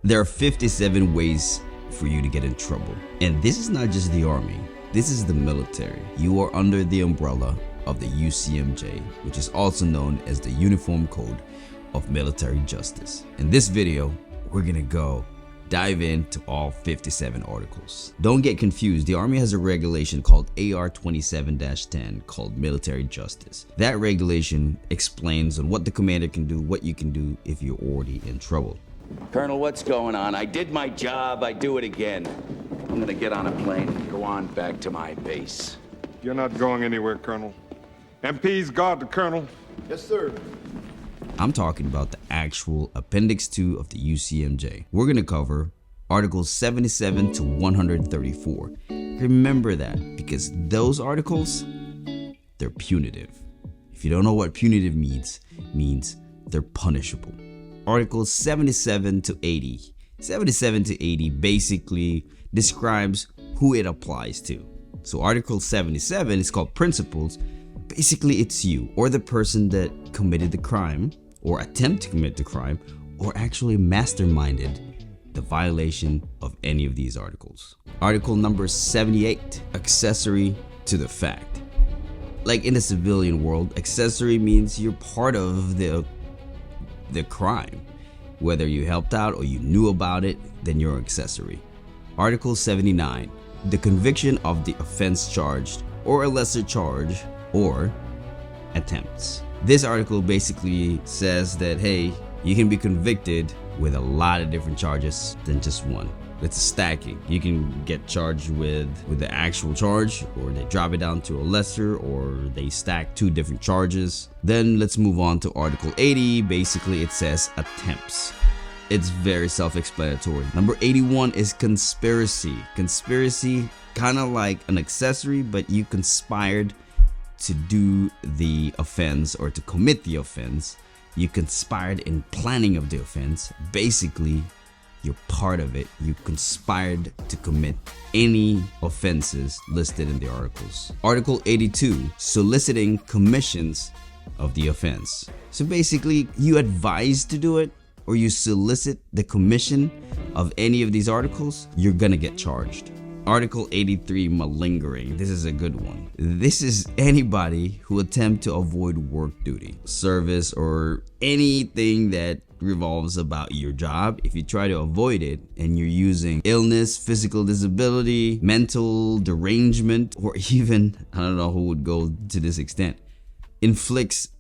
There are 57 ways for you to get in trouble. And this is not just the Army, this is the military. You are under the umbrella of the UCMJ, which is also known as the Uniform Code of Military Justice. In this video, we're gonna dive into all 57 articles. Don't get confused, the Army has a regulation called AR 27-10 called Military Justice. That regulation explains on what the commander can do, what you can do if you're already in trouble. Colonel, what's going on? I did my job, I do it again. I'm gonna get on a plane and go on back to my base. You're not going anywhere, Colonel. MPs guard the Colonel. Yes, sir. I'm talking about the actual Appendix 2 of the UCMJ. We're gonna cover Articles 77 to 134. Remember that, because those articles, they're punitive. If you don't know what punitive means they're punishable. Articles 77 to 80. 77 to 80 basically describes who it applies to. So Article 77 is called Principles. Basically, it's you or the person that committed the crime or attempt to commit the crime or actually masterminded the violation of any of these articles. Article number 78, accessory to the fact. Like in the civilian world, accessory means you're part of the crime. Whether you helped out or you knew about it, then you're an accessory. Article 79, the conviction of the offense charged or a lesser charge or attempts. This article basically says that, hey, you can be convicted with a lot of different charges than just one. It's a stacking. You can get charged with the actual charge, or they drop it down to a lesser, or they stack two different charges. Then let's move on to Article 80. Basically, it says attempts. It's very self-explanatory. Number 81 is conspiracy. Conspiracy, kind of like an accessory, but you conspired to do the offense or to commit the offense. You conspired in planning of the offense. Basically, you're part of it. You conspired to commit any offenses listed in the articles. Article 82, soliciting commissions of the offense. So basically, you advise to do it or you solicit the commission of any of these articles, you're gonna get charged. Article 83, malingering. This is a good one. This is anybody who attempt to avoid work duty, service, or anything that revolves about your job. If you try to avoid it and you're using illness, physical disability, mental derangement, or even, I don't know who would go to this extent, inflicts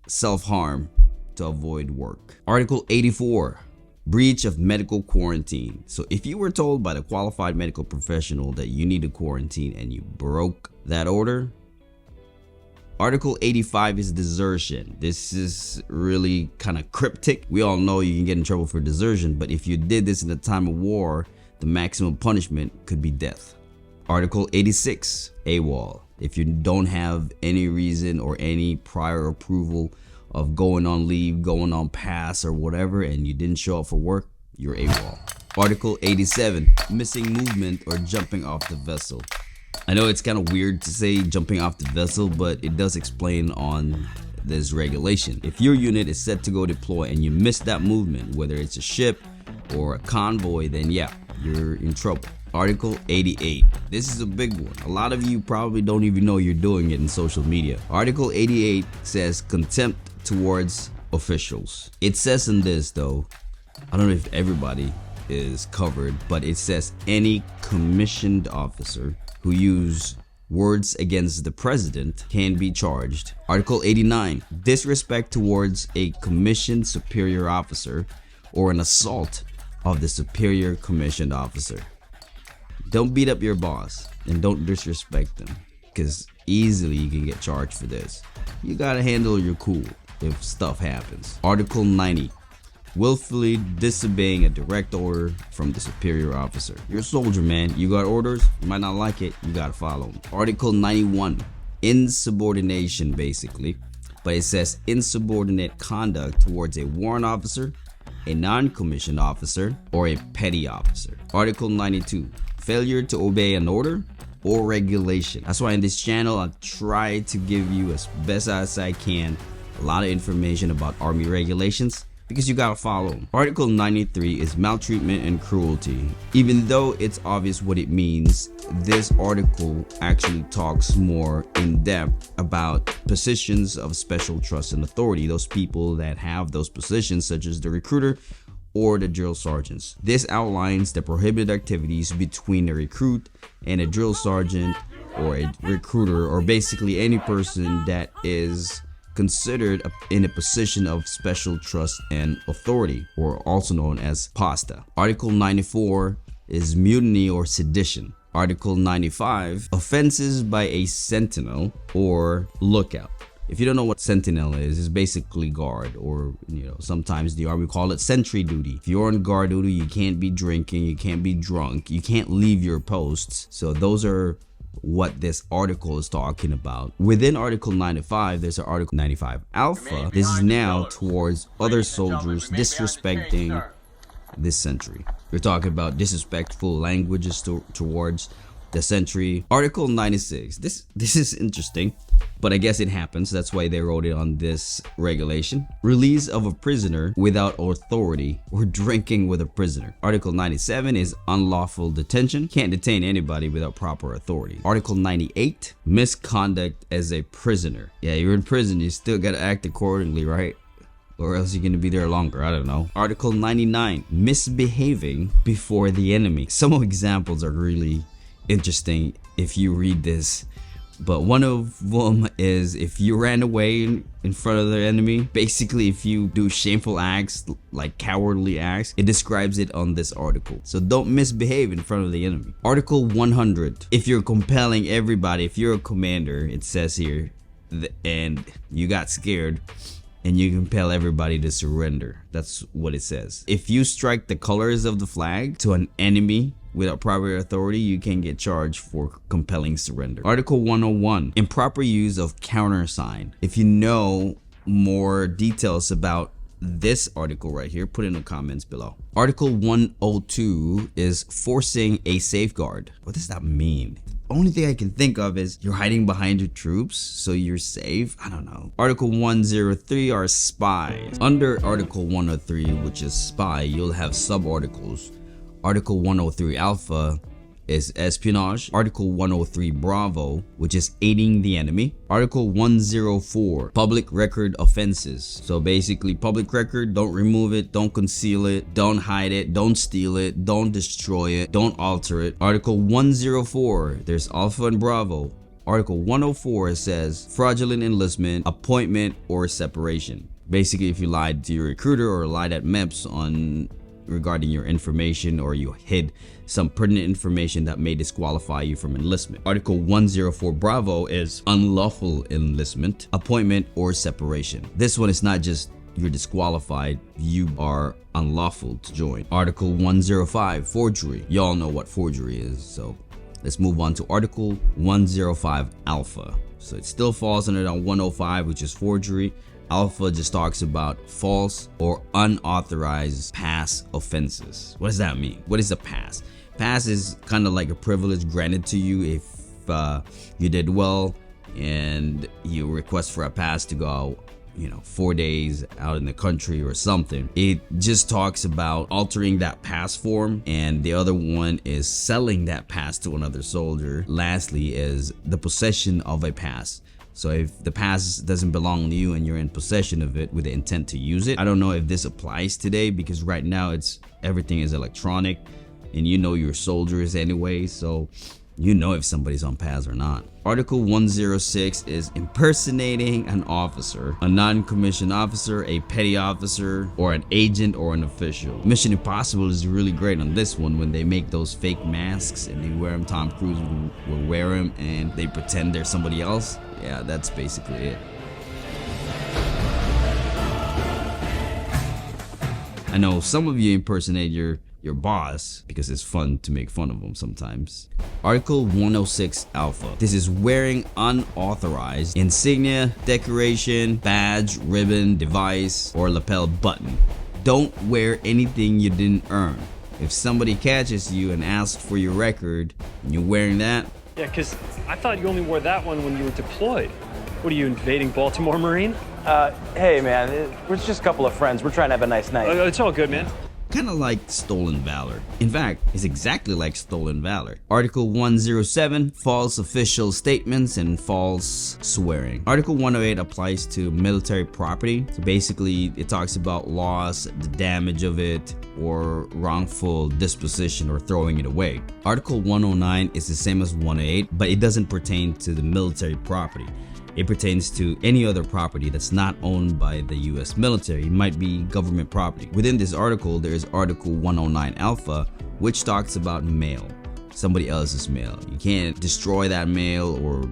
self-harm to avoid work. Article 84, breach of medical quarantine. So if you were told by the qualified medical professional that you need to quarantine and you broke that order. Article 85 is desertion. This is really kind of cryptic. We all know you can get in trouble for desertion, but if you did this in a time of war, the maximum punishment could be death. Article 86, AWOL. If you don't have any reason or any prior approval of going on leave, going on pass or whatever, and you didn't show up for work, you're AWOL. Article 87, missing movement or jumping off the vessel. I know it's kind of weird to say jumping off the vessel, but it does explain on this regulation. If your unit is set to go deploy and you miss that movement, whether it's a ship or a convoy, then yeah, you're in trouble. Article 88. This is a big one. A lot of you probably don't even know you're doing it in social media. Article 88 says contempt towards officials. It says in this though, I don't know if everybody is covered, but it says any commissioned officer who use words against the president can be charged. Article 89, disrespect towards a commissioned superior officer or an assault of the superior commissioned officer. Don't beat up your boss and don't disrespect them, because easily you can get charged for this. You gotta handle your cool if stuff happens. Article 90, willfully disobeying a direct order from the superior officer. You're a soldier, man. You got orders, you might not like it, you gotta follow them. Article 91, insubordination basically, but it says insubordinate conduct towards a warrant officer, a non-commissioned officer, or a petty officer. Article 92, failure to obey an order or regulation. That's why in this channel I try to give you as best as I can a lot of information about Army regulations, because you gotta follow them. Article 93 is maltreatment and cruelty. Even though it's obvious what it means, this article actually talks more in depth about positions of special trust and authority, those people that have those positions, such as the recruiter or the drill sergeants. This outlines the prohibited activities between a recruit and a drill sergeant or a recruiter, or basically any person that is considered in a position of special trust and authority, or also known as PASTA. Article 94 is mutiny or sedition. Article 95, offenses by a sentinel or lookout. If you don't know what sentinel is, it's basically guard, or sometimes the army call it sentry duty. If you're on guard duty, you can't be drinking, you can't be drunk, you can't leave your posts. So those are what this article is talking about. Within Article 95, there's an Article 95 Alpha. This is now towards other soldiers disrespecting this sentry. We're talking about disrespectful languages towards the sentry. Article 96. This is interesting, but I guess it happens. That's why they wrote it on this regulation. Release of a prisoner without authority or drinking with a prisoner. Article 97 is unlawful detention. Can't detain anybody without proper authority. Article 98, misconduct as a prisoner. Yeah, you're in prison, you still gotta act accordingly, right? Or else you're gonna be there longer, I don't know. Article 99, misbehaving before the enemy. Some of examples are really interesting if you read this, but one of them is if you ran away in front of the enemy. Basically, if you do shameful acts like cowardly acts, it describes it on this article. So don't misbehave in front of the enemy. Article 100, if you're compelling everybody, if you're a commander, it says here, and you got scared and you compel everybody to surrender. That's what it says. If you strike the colors of the flag to an enemy without proper authority, you can get charged for compelling surrender. Article 101, improper use of countersign. If you know more details about this article right here, put in the comments below. Article 102 is forcing a safeguard. What does that mean? Only thing I can think of is you're hiding behind your troops so you're safe. I don't know. Article 103 are spies. Under Article 103, which is spy, you'll have sub-articles. Article 103 Alpha is espionage. Article 103 Bravo, which is aiding the enemy. Article 104, public record offenses. So basically, public record, don't remove it, don't conceal it, don't hide it, don't steal it, don't destroy it, don't alter it. Article 104, there's Alpha and Bravo. Article 104 says fraudulent enlistment, appointment, or separation. Basically, if you lied to your recruiter or lied at MEPS on regarding your information, or you hid some pertinent information that may disqualify you from enlistment. Article 104 Bravo is unlawful enlistment, appointment, or separation. This one is not just you're disqualified, you are unlawful to join. Article 105 forgery. Y'all know what forgery is, so let's move on to Article 105 Alpha. So it still falls under that 105, which is forgery. Alpha just talks about false or unauthorized pass offenses. What does that mean? What is a pass? Pass is kind of like a privilege granted to you if you did well and you request for a pass to go, 4 days out in the country or something. It just talks about altering that pass form, and the other one is selling that pass to another soldier. Lastly is the possession of a pass. So if the pass doesn't belong to you and you're in possession of it with the intent to use it, I don't know if this applies today, because right now everything is electronic and your soldiers anyway, so if somebody's on pass or not. Article 106 is impersonating an officer, a non-commissioned officer, a petty officer, or an agent or an official. Mission Impossible is really great on this one when they make those fake masks and they wear them. Tom Cruise will wear them and they pretend they're somebody else. Yeah, that's basically it. I know some of you impersonate your boss because it's fun to make fun of them sometimes. Article 106 Alpha. This is wearing unauthorized insignia, decoration, badge, ribbon, device, or lapel button. Don't wear anything you didn't earn. If somebody catches you and asks for your record and you're wearing that. Yeah, because I thought you only wore that one when you were deployed. What are you, invading Baltimore Marine? Hey, man, we're just a couple of friends. We're trying to have a nice night. It's all good, man. Kind of like stolen valor. In fact, it's exactly like stolen valor. Article 107, false official statements and false swearing. Article 108 applies to military property. So basically, it talks about loss, the damage of it, or wrongful disposition or throwing it away. Article 109 is the same as 108, but it doesn't pertain to the military property. It pertains to any other property that's not owned by the US military. It might be government property. Within this article, there is Article 109 Alpha, which talks about mail, somebody else's mail. You can't destroy that mail or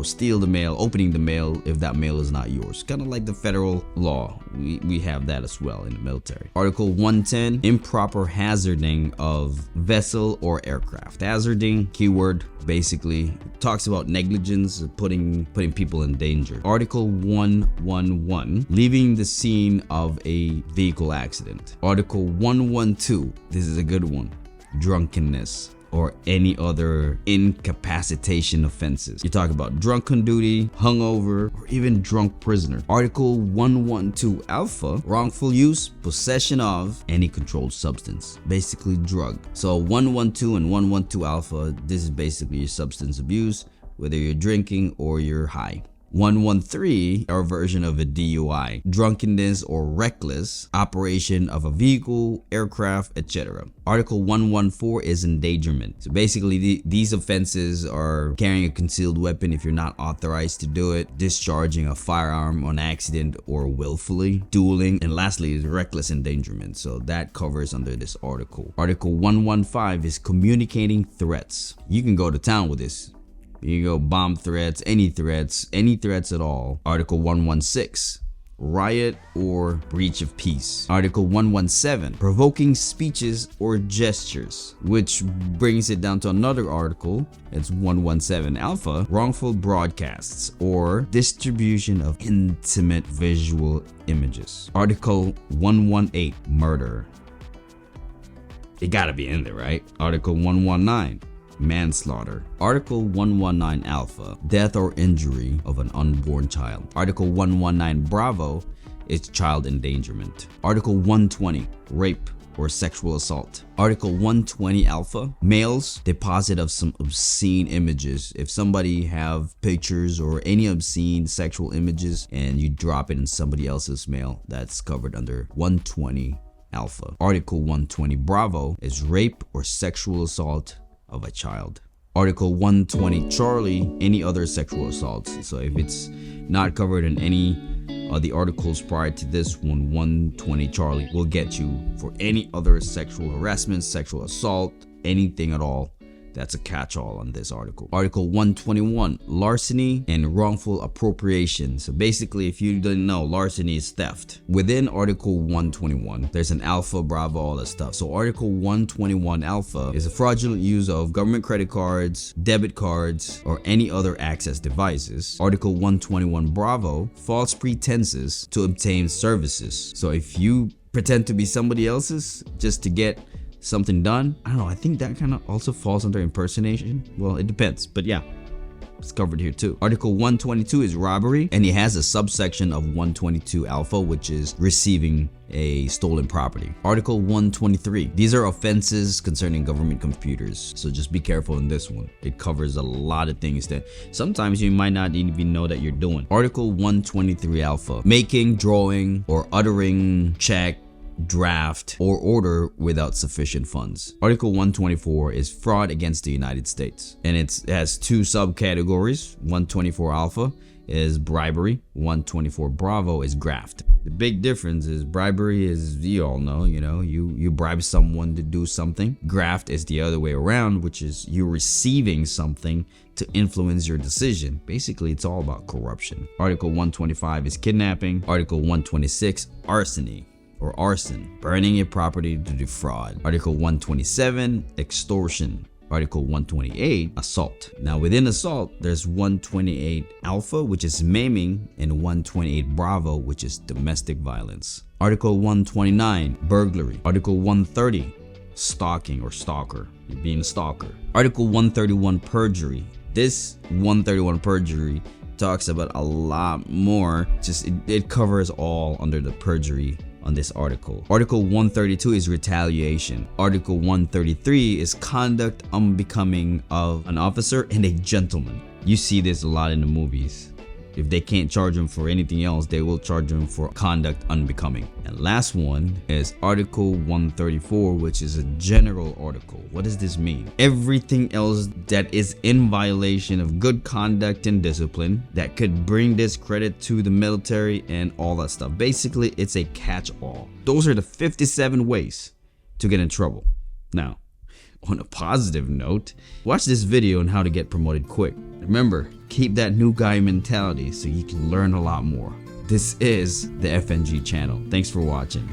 steal the mail, opening the mail if that mail is not yours. Kind of like the federal law. We have that as well in the military. Article 110, improper hazarding of vessel or aircraft. Hazarding, keyword, basically talks about negligence, putting people in danger. Article 111, leaving the scene of a vehicle accident. Article 112, this is a good one, drunkenness or any other incapacitation offenses. You talk about drunk on duty, hungover, or even drunk prisoner. Article 112 Alpha, wrongful use, possession of any controlled substance, basically drug. So 112 and 112 Alpha, this is basically your substance abuse, whether you're drinking or you're high. 113, our version of a DUI, drunkenness or reckless operation of a vehicle, aircraft, etc. Article 114 is endangerment. So basically these offenses are carrying a concealed weapon if you're not authorized to do it, discharging a firearm on accident or willfully, dueling, and lastly is reckless endangerment. So that covers under this article. Article 115 is communicating threats. You can go to town with this. You go bomb threats, any threats at all. Article 116, riot or breach of peace. Article 117, provoking speeches or gestures, which brings it down to another article. It's 117 Alpha, wrongful broadcasts or distribution of intimate visual images. Article 118, murder. It gotta be in there, right? Article 119, manslaughter. Article 119 Alpha, death or injury of an unborn child. Article 119 Bravo is child endangerment. Article 120, rape or sexual assault. Article 120 Alpha, males deposit of some obscene images. If somebody have pictures or any obscene sexual images and you drop it in somebody else's mail, that's covered under 120 Alpha. Article 120 Bravo is rape or sexual assault of a child. Article 120 Charlie, any other sexual assaults. So if it's not covered in any of the articles prior to this one, 120 Charlie will get you for any other sexual harassment, sexual assault, anything at all. That's a catch-all on this article. Article 121, larceny and wrongful appropriation. So basically, if you didn't know, larceny is theft. Within Article 121, there's an Alpha, Bravo, all that stuff. So Article 121 Alpha is a fraudulent use of government credit cards, debit cards, or any other access devices. Article 121 Bravo, false pretenses to obtain services. So if you pretend to be somebody else's just to get something done, I don't know, I think that kind of also falls under impersonation. Well, it depends, but yeah, it's covered here too. Article 122 is robbery, and it has a subsection of 122 Alpha, which is receiving a stolen property. Article 123, these are offenses concerning government computers, so just be careful in this one. It covers a lot of things that sometimes you might not even know that you're doing. Article 123 Alpha, making, drawing, or uttering check, draft, or order without sufficient funds. Article 124 is fraud against the United States, and it has two subcategories. 124 Alpha is bribery, 124 Bravo is graft. The big difference is bribery is, you all know, you bribe someone to do something. Graft is the other way around, which is you receiving something to influence your decision. Basically, it's all about corruption. Article 125 is kidnapping. Article 126, arson or arson, burning your property to defraud. Article 127, extortion. Article 128, assault. Now within assault, there's 128 Alpha, which is maiming, and 128 Bravo, which is domestic violence. Article 129, burglary. Article 130, stalking or stalker. You're being a stalker. Article 131, perjury. This 131 perjury talks about a lot more. Just it covers all under the perjury on this article. Article 132 is retaliation. Article 133 is conduct unbecoming of an officer and a gentleman. You see this a lot in the movies. If they can't charge him for anything else, they will charge him for conduct unbecoming. And last one is Article 134, which is a general article. What does this mean? Everything else that is in violation of good conduct and discipline that could bring discredit to the military and all that stuff. Basically, it's a catch-all. Those are the 57 ways to get in trouble. Now, on a positive note, watch this video on how to get promoted quick. Remember, keep that new guy mentality so you can learn a lot more. This is the FNG channel. Thanks for watching.